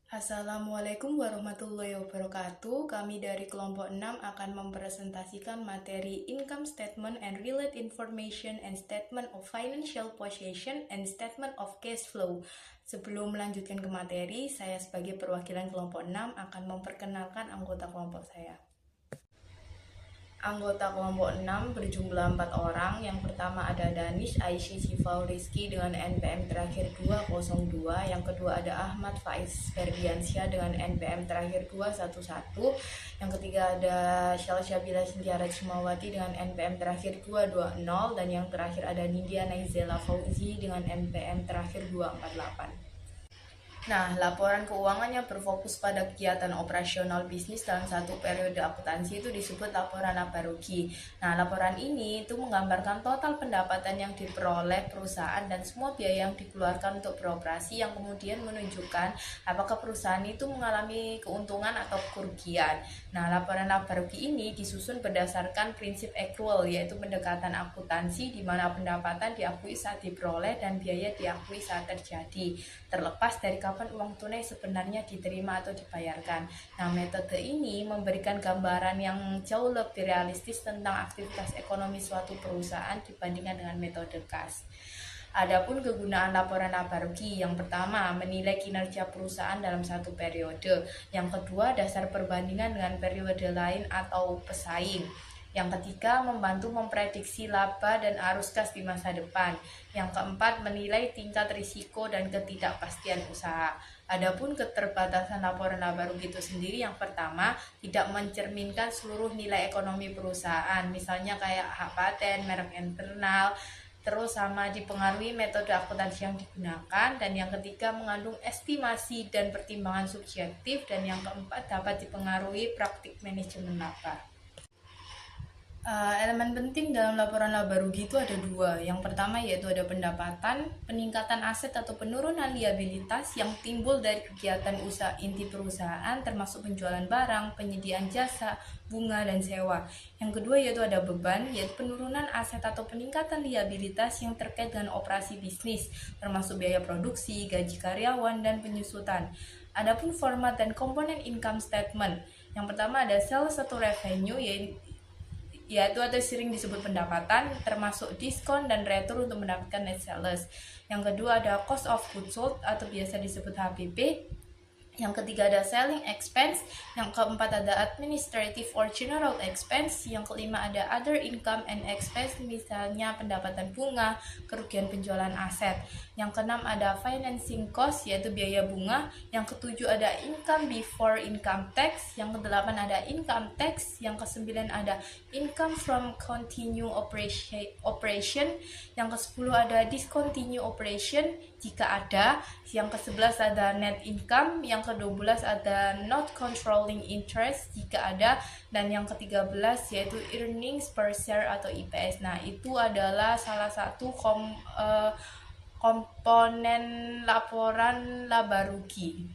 Assalamualaikum warahmatullahi wabarakatuh. Kami dari kelompok 6 akan mempresentasikan materi Income Statement and Related Information and Statement of Financial Position and Statement of Cash Flow. Sebelum melanjutkan ke materi, saya sebagai perwakilan kelompok 6 akan memperkenalkan anggota kelompok saya. Anggota kelompok 6 berjumlah 4 orang. Yang pertama ada Danish Aisyah Sifau Rizky dengan NPM terakhir 202. Yang kedua ada Ahmad Faiz Ferdiansyah dengan NPM terakhir 211. Yang ketiga ada Syalsyabila Sintiara Cimawati dengan NPM terakhir 220. Dan yang terakhir ada Nindya Naizela Fauzi dengan NPM terakhir 248. Nah, laporan keuangannya berfokus pada kegiatan operasional bisnis dalam satu periode akuntansi itu disebut laporan laba rugi. Nah, laporan ini itu menggambarkan total pendapatan yang diperoleh perusahaan dan semua biaya yang dikeluarkan untuk beroperasi yang kemudian menunjukkan apakah perusahaan itu mengalami keuntungan atau kerugian. Nah, laporan laba rugi ini disusun berdasarkan prinsip accrual, yaitu pendekatan akuntansi di mana pendapatan diakui saat diperoleh dan biaya diakui saat terjadi, terlepas dari kapan uang tunai sebenarnya diterima atau dibayarkan. Nah, metode ini memberikan gambaran yang jauh lebih realistis tentang aktivitas ekonomi suatu perusahaan dibandingkan dengan metode kas. Adapun kegunaan laporan laba rugi, yang pertama menilai kinerja perusahaan dalam satu periode, yang kedua dasar perbandingan dengan periode lain atau pesaing, yang ketiga membantu memprediksi laba dan arus kas di masa depan, yang keempat menilai tingkat risiko dan ketidakpastian usaha. Adapun keterbatasan laporan laba rugi itu sendiri, yang pertama tidak mencerminkan seluruh nilai ekonomi perusahaan, misalnya kayak hak paten, merek internal, terus sama dipengaruhi metode akuntansi yang digunakan, dan yang ketiga mengandung estimasi dan pertimbangan subjektif, dan yang keempat dapat dipengaruhi praktik manajemen laba. Elemen penting dalam laporan laba rugi itu ada dua. Yang pertama yaitu ada pendapatan, peningkatan aset atau penurunan liabilitas yang timbul dari kegiatan usaha inti perusahaan termasuk penjualan barang, penyediaan jasa, bunga, dan sewa. Yang kedua yaitu ada beban, yaitu penurunan aset atau peningkatan liabilitas yang terkait dengan operasi bisnis, termasuk biaya produksi, gaji karyawan, dan penyusutan. Adapun format dan komponen income statement. Yang pertama ada sales atau revenue, yaitu atau sering disebut pendapatan, termasuk diskon dan retur untuk mendapatkan net sales. Yang kedua ada cost of goods sold atau biasa disebut HPP. Yang ketiga ada selling expense, yang keempat ada administrative or general expense, yang kelima ada other income and expense, misalnya pendapatan bunga, kerugian penjualan aset. Yang keenam ada financing cost, yaitu biaya bunga. Yang ketujuh ada income before income tax. Yang kedelapan ada income tax. Yang kesembilan ada income from continue operation. Yang kesepuluh ada discontinue operation jika ada. Yang ke-11 ada net income, yang ke-12 ada not controlling interest jika ada, dan yang ke-13 yaitu earnings per share atau EPS. Nah, itu adalah salah satu komponen laporan laba rugi.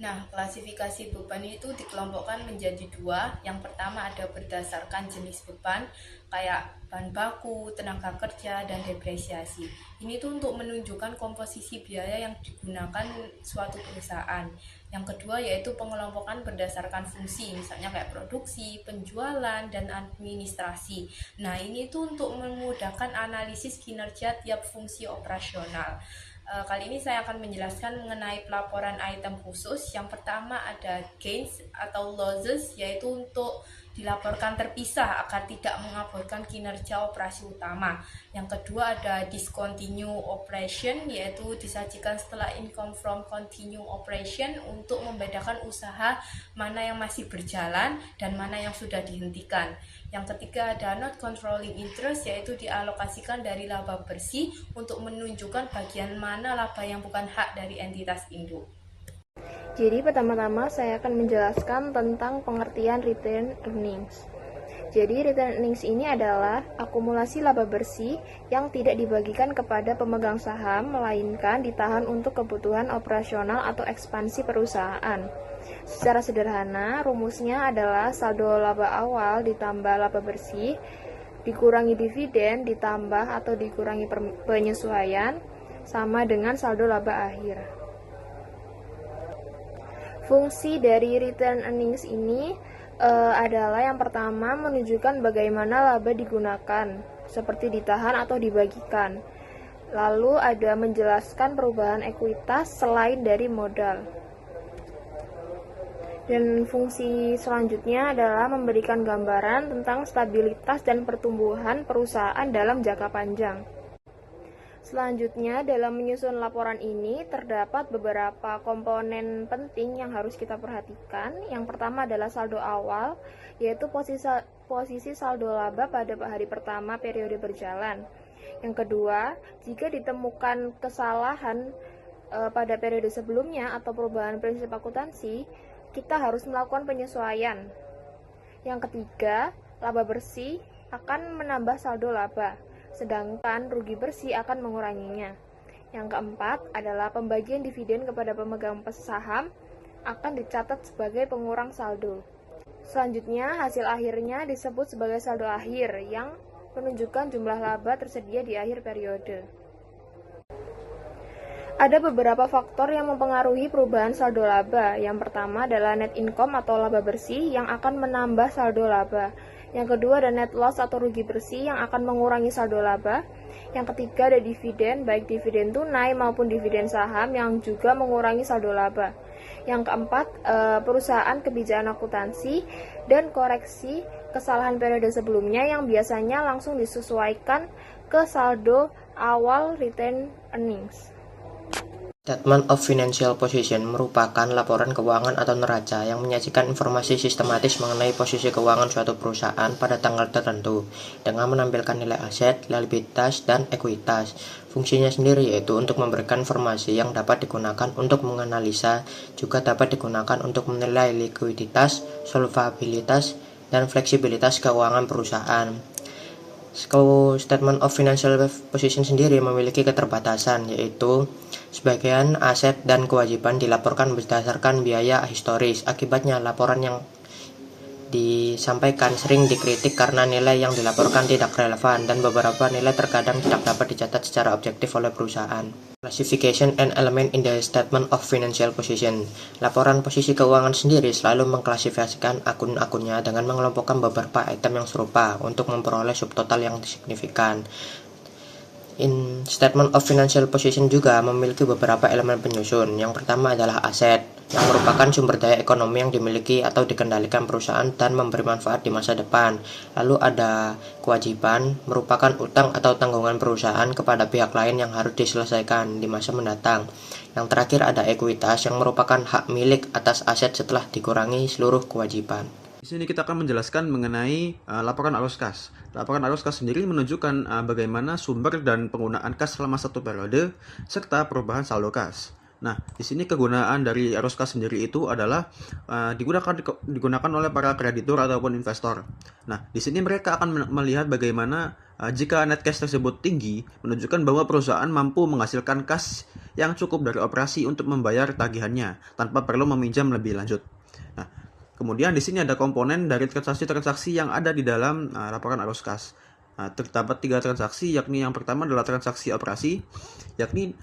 Nah, klasifikasi beban itu dikelompokkan menjadi dua. Yang pertama ada berdasarkan jenis beban, kayak bahan baku, tenaga kerja, dan depresiasi. Ini tuh untuk menunjukkan komposisi biaya yang digunakan suatu perusahaan. Yang kedua yaitu pengelompokan berdasarkan fungsi, misalnya kayak produksi, penjualan, dan administrasi. Nah, ini tuh untuk memudahkan analisis kinerja tiap fungsi operasional. Kali ini saya akan menjelaskan mengenai pelaporan item khusus. Yang pertama ada gains atau losses, yaitu untuk dilaporkan terpisah agar tidak mengaburkan kinerja operasi utama. Yang kedua ada discontinue operation, yaitu disajikan setelah income from continue operation untuk membedakan usaha mana yang masih berjalan dan mana yang sudah dihentikan. Yang ketiga ada not controlling interest, yaitu dialokasikan dari laba bersih untuk menunjukkan bagian mana laba yang bukan hak dari entitas induk. Jadi pertama-tama saya akan menjelaskan tentang pengertian return earnings. Jadi return earnings ini adalah akumulasi laba bersih yang tidak dibagikan kepada pemegang saham, melainkan ditahan untuk kebutuhan operasional atau ekspansi perusahaan. Secara sederhana, rumusnya adalah saldo laba awal ditambah laba bersih, dikurangi dividen, ditambah atau dikurangi penyesuaian, sama dengan saldo laba akhir. Fungsi dari return earnings ini adalah yang pertama menunjukkan bagaimana laba digunakan, seperti ditahan atau dibagikan. Lalu ada menjelaskan perubahan ekuitas selain dari modal. Dan fungsi selanjutnya adalah memberikan gambaran tentang stabilitas dan pertumbuhan perusahaan dalam jangka panjang. Selanjutnya, dalam menyusun laporan ini terdapat beberapa komponen penting yang harus kita perhatikan. Yang pertama adalah saldo awal, yaitu posisi saldo laba pada hari pertama periode berjalan. Yang kedua, jika ditemukan kesalahan pada periode sebelumnya atau perubahan prinsip akuntansi, kita harus melakukan penyesuaian. Yang ketiga, laba bersih akan menambah saldo laba, sedangkan rugi bersih akan menguranginya. Yang keempat adalah pembagian dividen kepada pemegang saham akan dicatat sebagai pengurang saldo. Selanjutnya, hasil akhirnya disebut sebagai saldo akhir yang menunjukkan jumlah laba tersedia di akhir periode. Ada beberapa faktor yang mempengaruhi perubahan saldo laba. Yang pertama adalah net income atau laba bersih yang akan menambah saldo laba. Yang kedua ada net loss atau rugi bersih yang akan mengurangi saldo laba. Yang ketiga ada dividen, baik dividen tunai maupun dividen saham yang juga mengurangi saldo laba. Yang keempat, perusahaan kebijakan akuntansi dan koreksi kesalahan periode sebelumnya yang biasanya langsung disesuaikan ke saldo awal retained earnings. Statement of Financial Position merupakan laporan keuangan atau neraca yang menyajikan informasi sistematis mengenai posisi keuangan suatu perusahaan pada tanggal tertentu dengan menampilkan nilai aset, liabilitas, dan ekuitas. Fungsinya sendiri yaitu untuk memberikan informasi yang dapat digunakan untuk menganalisa, juga dapat digunakan untuk menilai likuiditas, solvabilitas, dan fleksibilitas keuangan perusahaan. Statement of Financial Position sendiri memiliki keterbatasan, yaitu sebagian aset dan kewajiban dilaporkan berdasarkan biaya historis. Akibatnya, laporan yang disampaikan sering dikritik karena nilai yang dilaporkan tidak relevan dan beberapa nilai terkadang tidak dapat dicatat secara objektif oleh perusahaan. Classification and element in the Statement of Financial Position. Laporan posisi keuangan sendiri selalu mengklasifikasikan akun-akunnya dengan mengelompokkan beberapa item yang serupa untuk memperoleh subtotal yang signifikan. In Statement of Financial Position juga memiliki beberapa elemen penyusun. Yang pertama adalah aset, yang merupakan sumber daya ekonomi yang dimiliki atau dikendalikan perusahaan dan memberi manfaat di masa depan. Lalu ada kewajiban, merupakan utang atau tanggungan perusahaan kepada pihak lain yang harus diselesaikan di masa mendatang. Yang terakhir ada ekuitas, yang merupakan hak milik atas aset setelah dikurangi seluruh kewajiban. Di sini kita akan menjelaskan mengenai laporan arus kas. Laporan arus kas sendiri menunjukkan bagaimana sumber dan penggunaan kas selama satu periode serta perubahan saldo kas. Nah, di sini kegunaan dari arus kas sendiri itu adalah digunakan oleh para kreditur ataupun investor. Nah, di sini mereka akan melihat bagaimana jika net cash tersebut tinggi, menunjukkan bahwa perusahaan mampu menghasilkan kas yang cukup dari operasi untuk membayar tagihannya tanpa perlu meminjam lebih lanjut. Nah, kemudian di sini ada komponen dari transaksi-transaksi yang ada di dalam laporan arus kas. Terdapat 3 transaksi, yakni yang pertama adalah transaksi operasi, yakni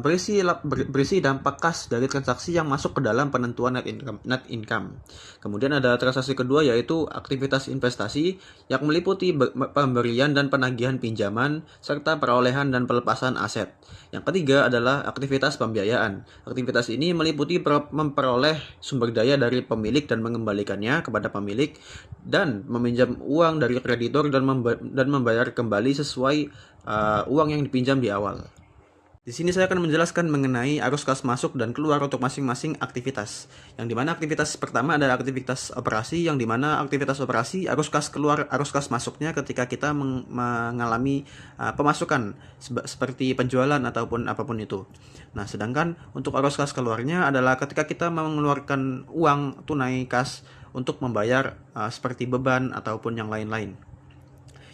berisi dampak kas dari transaksi yang masuk ke dalam penentuan net income. Kemudian ada transaksi kedua yaitu aktivitas investasi yang meliputi pemberian dan penagihan pinjaman serta perolehan dan pelepasan aset. Yang ketiga adalah aktivitas pembiayaan. Aktivitas ini meliputi memperoleh sumber daya dari pemilik dan mengembalikannya kepada pemilik dan meminjam uang dari kreditor dan membayar kembali sesuai uang yang dipinjam di awal. Di sini saya akan menjelaskan mengenai arus kas masuk dan keluar untuk masing-masing aktivitas. Yang dimana aktivitas pertama adalah aktivitas operasi, yang dimana aktivitas operasi arus kas keluar, arus kas masuknya ketika kita mengalami pemasukan seperti penjualan ataupun apapun itu. Nah, sedangkan untuk arus kas keluarnya adalah ketika kita mengeluarkan uang tunai kas untuk membayar seperti beban ataupun yang lain-lain.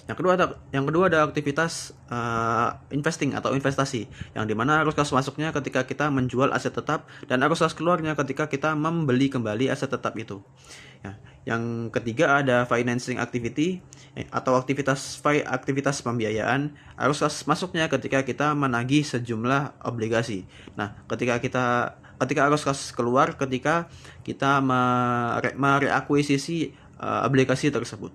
Yang kedua ada aktivitas investing atau investasi, yang dimana arus kas masuknya ketika kita menjual aset tetap dan arus kas keluarnya ketika kita membeli kembali aset tetap itu. Ya. Yang ketiga ada financing activity atau aktivitas pembiayaan. Arus kas masuknya ketika kita menagih sejumlah obligasi. Nah, ketika kita ketika arus kas keluar ketika kita mereakuisisi obligasi tersebut.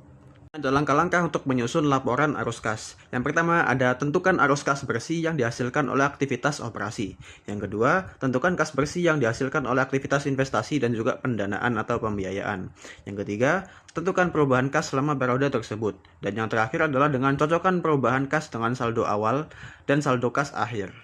Ada langkah-langkah untuk menyusun laporan arus kas. Yang pertama, ada tentukan arus kas bersih yang dihasilkan oleh aktivitas operasi. Yang kedua, tentukan kas bersih yang dihasilkan oleh aktivitas investasi dan juga pendanaan atau pembiayaan. Yang ketiga, tentukan perubahan kas selama periode tersebut. Dan yang terakhir adalah dengan cocokkan perubahan kas dengan saldo awal dan saldo kas akhir.